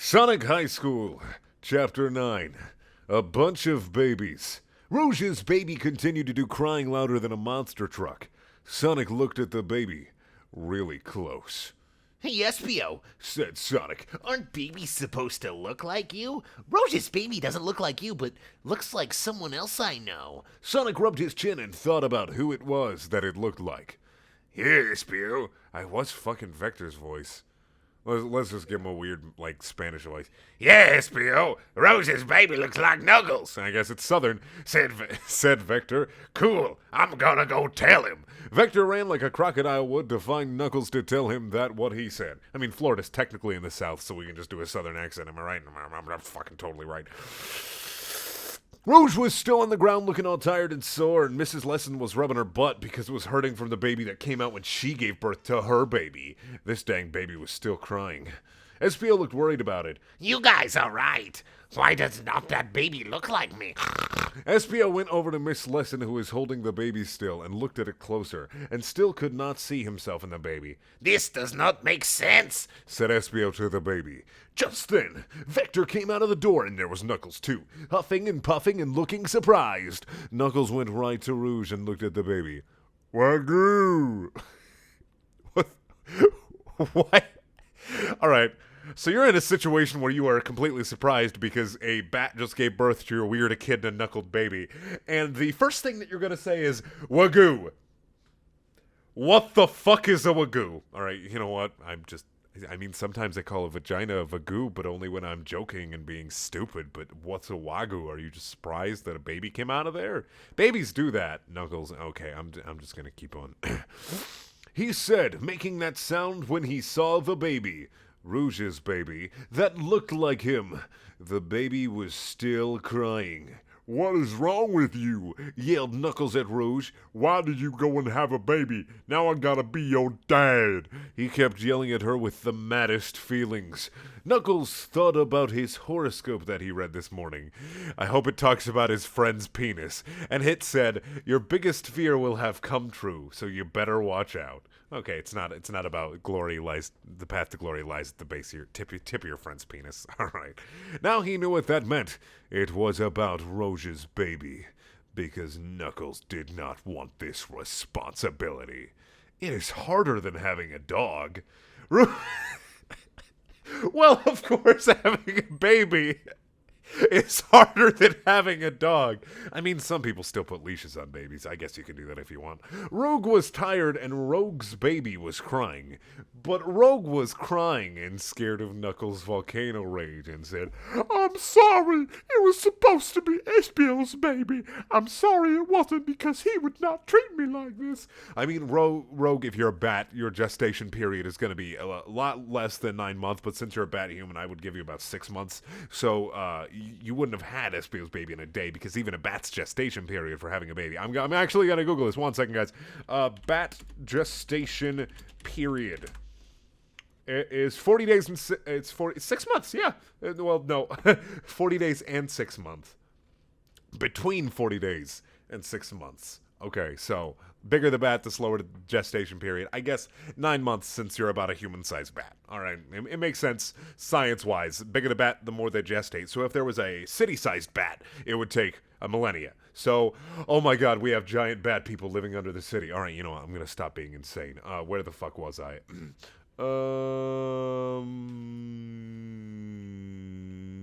Sonic High School, Chapter 9. A bunch of babies. Rouge's baby continued to do crying louder than a monster truck. Sonic looked at the baby really close. Hey, Espio, Said Sonic. aren't babies supposed to look like you? Rose's baby doesn't look like you, but looks like someone else I know. Sonic rubbed his chin and thought about who it was that it looked like. Yeah, Spio. I was fucking Vector's voice. Let's just give him a weird, Spanish voice. Yeah, Spio. Rose's baby looks like Knuckles. I guess it's Southern, said Vector. Cool. I'm gonna go tell him. Vector ran like a crocodile would to find Knuckles to tell him that what he said. I mean, Florida's technically in the South, so we can just do a Southern accent. Am I right? I'm fucking totally right. Rouge was still on the ground looking all tired and sore, and Mrs. Lesson was rubbing her butt because it was hurting from the baby that came out when she gave birth to her baby. This dang baby was still crying. Espio looked worried about it. You guys are right. Why does not that baby look like me? Espio went over to Miss Lesson, who was holding the baby still, and looked at it closer, and still could not see himself in the baby. This does not make sense, said Espio to the baby. Just then, Vector came out of the door, and there was Knuckles, too, huffing and puffing and looking surprised. Knuckles went right to Rouge and looked at the baby. Wagyu! What? All right. So you're in a situation where you are completely surprised because a bat just gave birth to your weird echidna knuckled baby. And the first thing that you're going to say is, Wagyu. What the fuck is a Wagyu? All right, you know what? Sometimes I call a vagina a Wagyu, but only when I'm joking and being stupid. But what's a Wagyu? Are you just surprised that a baby came out of there? Babies do that, Knuckles. Okay, I'm just going to keep on. He said, making that sound when he saw the baby. Rouge's baby, that looked like him. The baby was still crying. What is wrong with you? Yelled Knuckles at Rouge. Why did you go and have a baby? Now I gotta be your dad. He kept yelling at her with the maddest feelings. Knuckles thought about his horoscope that he read this morning. I hope it talks about his friend's penis. And it said, your biggest fear will have come true, so you better watch out. Okay, it's not about the path to glory lies at the base of your tip of your friend's penis. All right. Now he knew what that meant. It was about Rouge's baby, because Knuckles did not want this responsibility. It is harder than having a dog. Well, of course, having a baby is harder than having a dog. I mean, some people still put leashes on babies. I guess you can do that if you want. Rogue was tired and Rogue's baby was crying. But Rogue was crying and scared of Knuckles' volcano rage and said, I'm sorry. It was supposed to be Espio's baby. I'm sorry it wasn't because he would not treat me like this. I mean, Rogue, if you're a bat, your gestation period is going to be a lot less than 9 months. But since you're a bat human, I would give you about 6 months. So, you wouldn't have had Espio's baby in a day because even a bat's gestation period for having a baby. I'm actually going to Google this. 1 second, guys. Bat gestation period. It is 40 days and it's 6 months. Yeah. Well, no. 40 days and 6 months. Between 40 days and 6 months. Okay, so bigger the bat, the slower the gestation period. I guess 9 months since you're about a human-sized bat. All right, it makes sense science-wise. Bigger the bat, the more they gestate. So if there was a city-sized bat, it would take a millennia. So, oh my god, we have giant bat people living under the city. All right, you know what? I'm going to stop being insane. Where the fuck was I?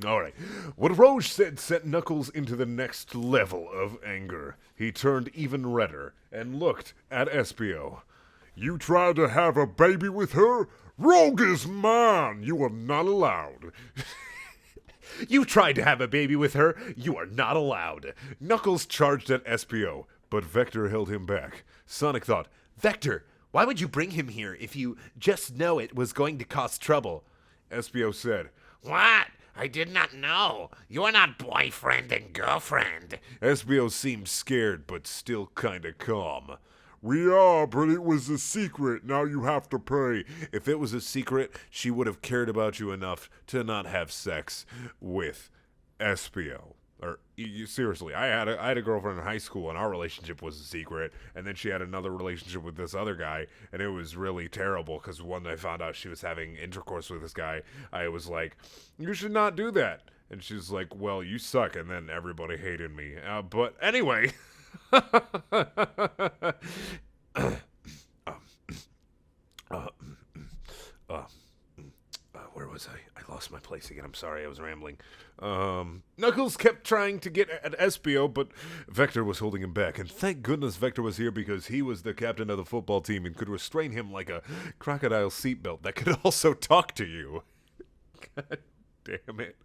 All right. What Rouge said sent Knuckles into the next level of anger. He turned even redder and looked at Espio. You tried to have a baby with her? Rogue is mine. You are not allowed. You tried to have a baby with her? You are not allowed. Knuckles charged at Espio, but Vector held him back. Sonic thought, Vector, why would you bring him here if you just know it was going to cause trouble? Espio said, What? I did not know. You are not boyfriend and girlfriend. Espio seemed scared, but still kinda calm. We are, but it was a secret. Now you have to pray. If it was a secret, she would have cared about you enough to not have sex with Espio. Seriously, I had a girlfriend in high school, and our relationship was a secret. And then she had another relationship with this other guy, and it was really terrible. Because when I found out she was having intercourse with this guy, I was like, "You should not do that." And she's like, "Well, you suck." And then everybody hated me. But anyway. Where was I? I lost my place again. I'm sorry, I was rambling. Knuckles kept trying to get at Espio, but Vector was holding him back. And thank goodness Vector was here, because he was the captain of the football team and could restrain him like a crocodile seatbelt that could also talk to you. God damn it.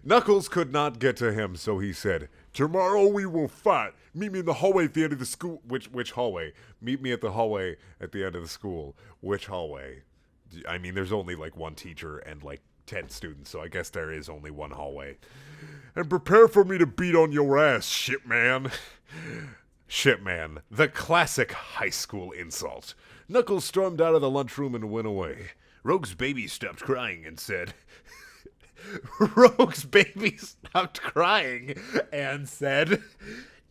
Knuckles could not get to him, so he said, "Tomorrow we will fight. Meet me in the hallway at the end of the school." Which hallway? Meet me at the hallway at the end of the school. Which hallway? I mean, there's only like one teacher and like 10 students, so I guess there is only one hallway. "And prepare for me to beat on your ass, shitman." Shitman, the classic high school insult. Knuckles stormed out of the lunchroom and went away. Rogue's baby stopped crying and said, Rogue's baby stopped crying and said,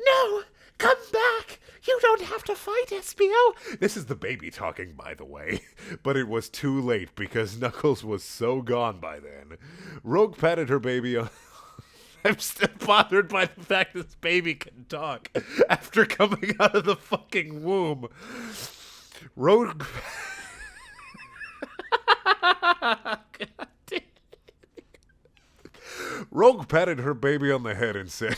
No! Come back! You don't have to fight, Espio! This is the baby talking, by the way. But it was too late because Knuckles was so gone by then. Rogue patted her baby on... I'm still bothered by the fact this baby can talk after coming out of the fucking womb. Rogue... God damn. Rogue patted her baby on the head and said,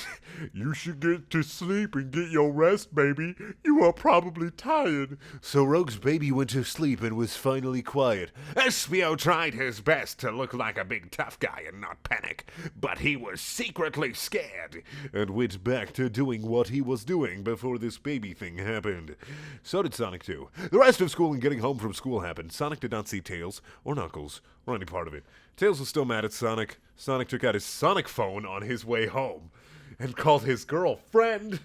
"You should get to sleep and get your rest, baby. You are probably tired." So Rogue's baby went to sleep and was finally quiet. Espio tried his best to look like a big tough guy and not panic, but he was secretly scared and went back to doing what he was doing before this baby thing happened. So did Sonic too. The rest of school and getting home from school happened. Sonic did not see Tails or Knuckles or any part of it. Tails was still mad at Sonic. Sonic took out his Sonic phone on his way home and called his girlfriend,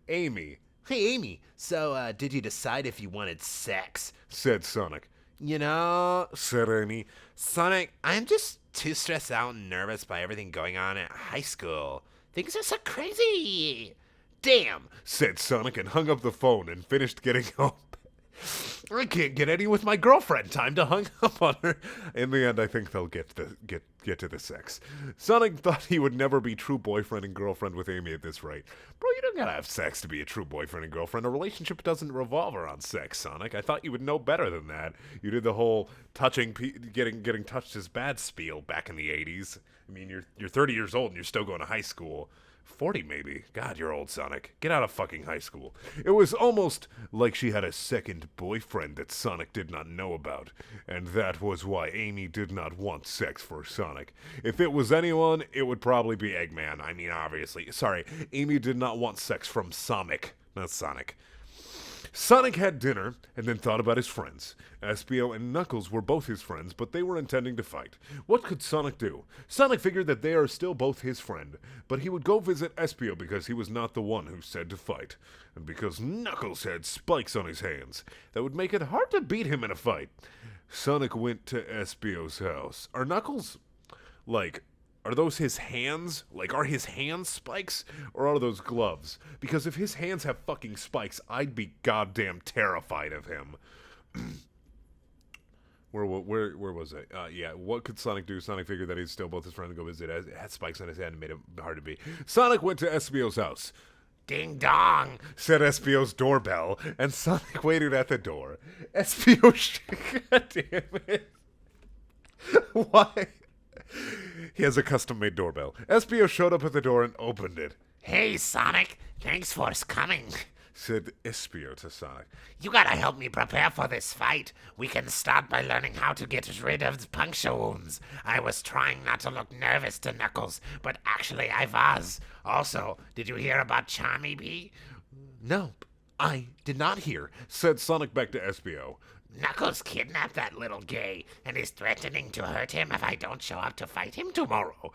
Amy. Hey, Amy, so, did you decide if you wanted sex? Said Sonic. You know, Said Amy. Sonic, I'm just too stressed out and nervous by everything going on at high school. Things are so crazy. Damn, Said Sonic and hung up the phone and finished getting home. I can't get any with my girlfriend. Time to hung up on her. In the end, I think they'll get to the sex. Sonic thought he would never be true boyfriend and girlfriend with Amy at this rate. Bro, you don't gotta have sex to be a true boyfriend and girlfriend. A relationship doesn't revolve around sex, Sonic. I thought you would know better than that. You did the whole getting touched is bad spiel back in the 80s. I mean, you're 30 years old and you're still going to high school. 40 maybe. God, you're old, Sonic. Get out of fucking high school. It was almost like she had a second boyfriend that Sonic did not know about, and that was why Amy did not want sex for Sonic. If it was anyone, it would probably be Eggman. I mean, obviously. Sorry, Amy did not want sex from Sonic, not Sonic. Sonic had dinner and then thought about his friends. Espio and Knuckles were both his friends, but they were intending to fight. What could Sonic do? Sonic figured that they are still both his friend, but he would go visit Espio because he was not the one who said to fight, and because Knuckles had spikes on his hands that would make it hard to beat him in a fight. Sonic went to Espio's house. Are Knuckles, are those his hands? Are his hands spikes? Or are those gloves? Because if his hands have fucking spikes, I'd be goddamn terrified of him. Where was I? Yeah, what could Sonic do? Sonic figured that he's still both his friend and go visit. It had spikes on his head and made it hard to beat. Sonic went to Espio's house. ding dong, Said Espio's doorbell, and Sonic waited at the door. Espio, God damn it. Why? He has a custom-made doorbell. Espio showed up at the door and opened it. Hey, Sonic, thanks for coming. Said Espio to Sonic. You gotta help me prepare for this fight. We can start by learning how to get rid of the puncture wounds. I was trying not to look nervous to Knuckles, but actually I was. Also, did you hear about Charmy Bee? No, I did not hear, said Sonic back to Espio. Knuckles kidnapped that little gay and is threatening to hurt him if I don't show up to fight him tomorrow.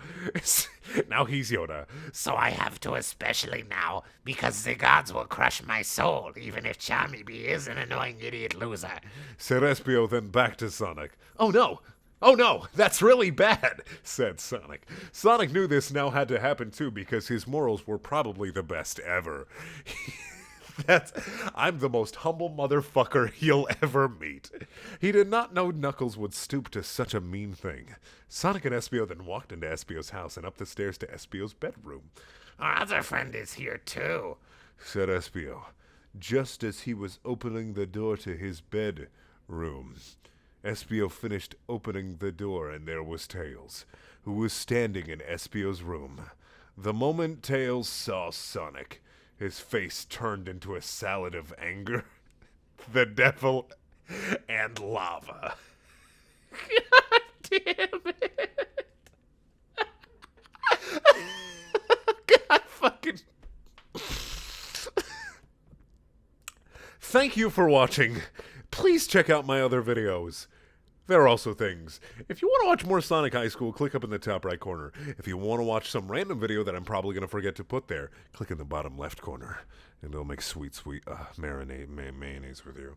Now he's Yoda. So I have to, especially now, because the gods will crush my soul, even if Charmy Bee is an annoying idiot loser. Said Espio, then back to Sonic. Oh no! "Oh no, that's really bad," said Sonic. Sonic knew this now had to happen too because his morals were probably the best ever. I'm the most humble motherfucker you'll ever meet. He did not know Knuckles would stoop to such a mean thing. Sonic and Espio then walked into Espio's house and up the stairs to Espio's bedroom. Our other friend is here too, said Espio, just as he was opening the door to his bedroom. Espio finished opening the door, and there was Tails, who was standing in Espio's room. The moment Tails saw Sonic, his face turned into a salad of anger, the devil, and lava. God damn it. God fucking... Thank you for watching. Please check out my other videos. There are also things. If you want to watch more Sonic High School, click up in the top right corner. If you want to watch some random video that I'm probably going to forget to put there, click in the bottom left corner. And it'll make sweet mayonnaise with you.